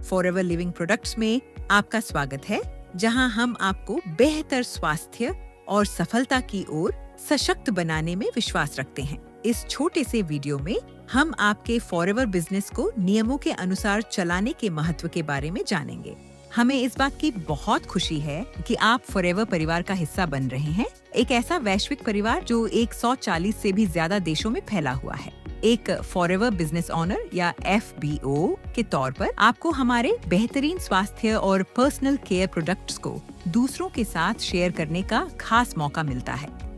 Forever living products में आपका स्वागत है, जहां हम आपको बेहतर स्वास्थ्य और सफलता की ओर सशक्त बनाने में विश्वास रखते हैं। इस छोटे से वीडियो में हम आपके फॉरएवर बिजनेस को नियमों के अनुसार चलाने के महत्व के बारे में जानेंगे। हमें इस बात की बहुत खुशी है कि आप फॉरएवर परिवार का हिस्सा बन रहे हैं, एक ऐसा वैश्विक परिवार जो 140 से भी ज्यादा देशों में फैला हुआ है। एक फॉरएवर बिजनेस ओनर या FBO के तौर पर आपको हमारे बेहतरीन स्वास्थ्य और पर्सनल केयर प्रोडक्ट्स को दूसरों के साथ शेयर करने का खास मौका मिलता है।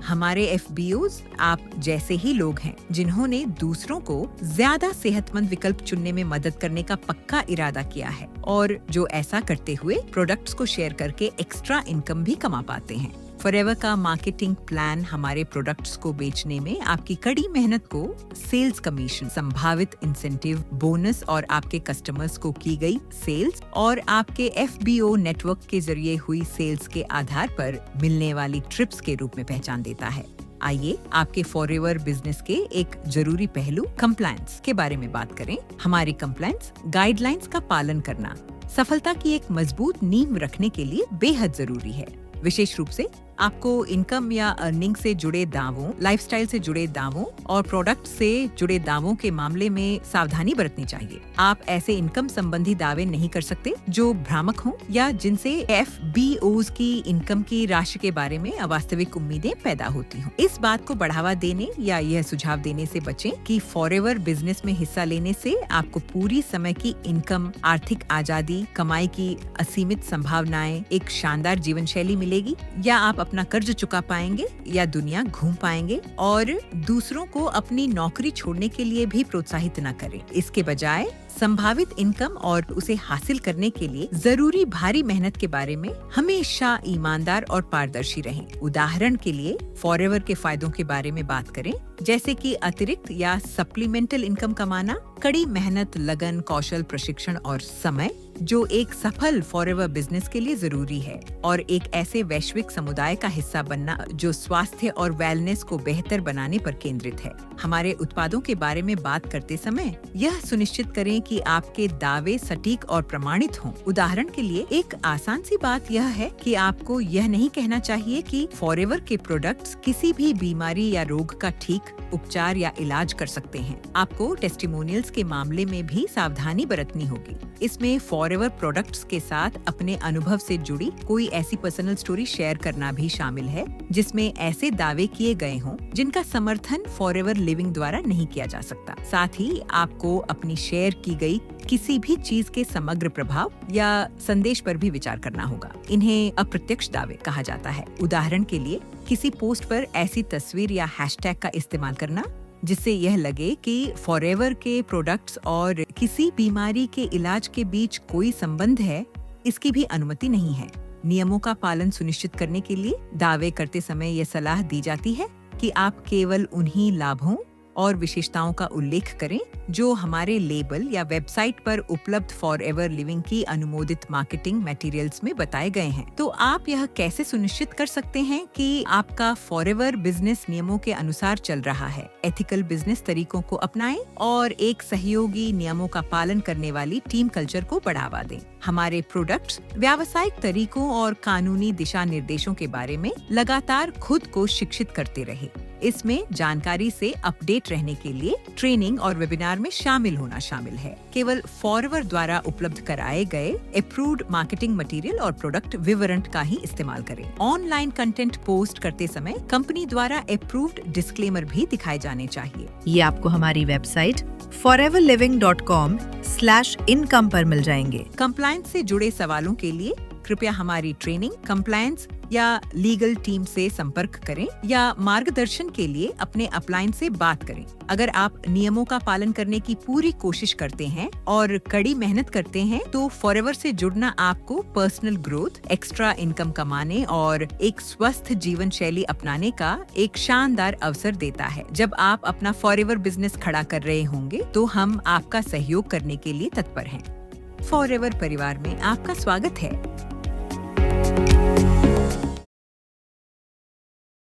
हमारे FBOs आप जैसे ही लोग हैं जिन्होंने दूसरों को ज्यादा सेहतमंद विकल्प चुनने में मदद करने का पक्का इरादा किया है और जो ऐसा करते हुए प्रोडक्ट्स को शेयर करके एक्स्ट्रा इनकम भी कमा पाते हैं। फॉरएवर का मार्केटिंग प्लान हमारे प्रोडक्ट्स को बेचने में आपकी कड़ी मेहनत को सेल्स कमीशन, संभावित इंसेंटिव, बोनस और आपके कस्टमर्स को की गई सेल्स और आपके FBO नेटवर्क के जरिए हुई सेल्स के आधार पर मिलने वाली ट्रिप्स के रूप में पहचान देता है। आइए आपके फॉरएवर बिजनेस के एक जरूरी पहलू कंप्लायंस के बारे में बात करें। हमारी कंप्लायंस गाइडलाइंस का पालन करना सफलता की एक मजबूत नींव रखने के लिए बेहद जरूरी है। विशेष रूप से आपको इनकम या अर्निंग से जुड़े दावों, लाइफस्टाइल से जुड़े दावों और प्रोडक्ट से जुड़े दावों के मामले में सावधानी बरतनी चाहिए। आप ऐसे इनकम संबंधी दावे नहीं कर सकते जो भ्रामक हों या जिनसे FBOs की इनकम की राशि के बारे में अवास्तविक उम्मीदें पैदा होती हों। इस बात को बढ़ावा देने या यह सुझाव देने से बचें कि फॉरएवर बिजनेस में हिस्सा लेने से आपको पूरी समय की इनकम, आर्थिक आजादी, कमाई की असीमित संभावनाएं, एक शानदार जीवन शैली मिलेगी या आप अपना कर्ज चुका पाएंगे या दुनिया घूम पाएंगे और दूसरों को अपनी नौकरी छोड़ने के लिए भी प्रोत्साहित न करें। इसके बजाय संभावित इनकम और उसे हासिल करने के लिए जरूरी भारी मेहनत के बारे में हमेशा ईमानदार और पारदर्शी रहें। उदाहरण के लिए फॉरएवर के फायदों के बारे में बात करें, जैसे कि अतिरिक्त या सप्लीमेंटल इनकम कमाना, कड़ी मेहनत, लगन, कौशल, प्रशिक्षण और समय जो एक सफल फॉरएवर बिजनेस के लिए जरूरी है, और एक ऐसे वैश्विक समुदाय का हिस्सा बनना जो स्वास्थ्य और वेलनेस को बेहतर बनाने पर केंद्रित है। हमारे उत्पादों के बारे में बात करते समय यह सुनिश्चित करें कि आपके दावे सटीक और प्रमाणित हों। उदाहरण के लिए एक आसान सी बात यह है कि आपको यह नहीं कहना चाहिए कि फॉरएवर के प्रोडक्ट्स किसी भी बीमारी या रोग का ठीक उपचार या इलाज कर सकते हैं। आपको टेस्टिमोनियल्स के मामले में भी सावधानी बरतनी होगी। इसमें फॉरएवर प्रोडक्ट्स के साथ अपने अनुभव से जुड़ी कोई ऐसी पर्सनल स्टोरी शेयर करना भी शामिल है जिसमें ऐसे दावे किए गए हों जिनका समर्थन फॉरएवर लिविंग द्वारा नहीं किया जा सकता। साथ ही आपको अपनी शेयर की गई किसी भी चीज के समग्र प्रभाव या संदेश पर भी विचार करना होगा। इन्हें अप्रत्यक्ष दावे कहा जाता है। उदाहरण के लिए किसी पोस्ट पर ऐसी तस्वीर या हैशटैग का इस्तेमाल करना जिससे यह लगे कि फॉरएवर के प्रोडक्ट्स और किसी बीमारी के इलाज के बीच कोई संबंध है, इसकी भी अनुमति नहीं है। नियमों का पालन सुनिश्चित करने के लिए दावे करते समय यह सलाह दी जाती है कि आप केवल उन्हीं लाभों और विशेषताओं का उल्लेख करें जो हमारे लेबल या वेबसाइट पर उपलब्ध फॉरएवर लिविंग की अनुमोदित मार्केटिंग मटेरियल्स में बताए गए हैं। तो आप यह कैसे सुनिश्चित कर सकते हैं कि आपका फॉरएवर बिजनेस नियमों के अनुसार चल रहा है? एथिकल बिजनेस तरीकों को अपनाएं और एक सहयोगी, नियमों का पालन करने वाली टीम कल्चर को बढ़ावा दें। हमारे प्रोडक्ट्स, व्यावसायिक तरीकों और कानूनी दिशा निर्देशों के बारे में लगातार खुद को शिक्षित करते रहे। इसमें जानकारी से अपडेट रहने के लिए ट्रेनिंग और वेबिनार में शामिल होना शामिल है। केवल फॉरएवर द्वारा उपलब्ध कराए गए अप्रूव्ड मार्केटिंग मटेरियल और प्रोडक्ट विवरण का ही इस्तेमाल करें। ऑनलाइन कंटेंट पोस्ट करते समय कंपनी द्वारा अप्रूव्ड डिस्क्लेमर भी दिखाए जाने चाहिए। ये आपको हमारी वेबसाइट foreverliving.com/income पर मिल जाएंगे। कंप्लायंस से जुड़े सवालों के लिए कृपया हमारी ट्रेनिंग, कंप्लायंस या लीगल टीम से संपर्क करें या मार्गदर्शन के लिए अपने अपलाइन से बात करें। अगर आप नियमों का पालन करने की पूरी कोशिश करते हैं और कड़ी मेहनत करते हैं तो फॉरएवर से जुड़ना आपको पर्सनल ग्रोथ, एक्स्ट्रा इनकम कमाने और एक स्वस्थ जीवन शैली अपनाने का एक शानदार अवसर देता है। जब आप अपना फॉरएवर बिजनेस खड़ा कर रहे होंगे तो हम आपका सहयोग करने के लिए तत्पर हैं। फॉरएवर परिवार में आपका स्वागत है।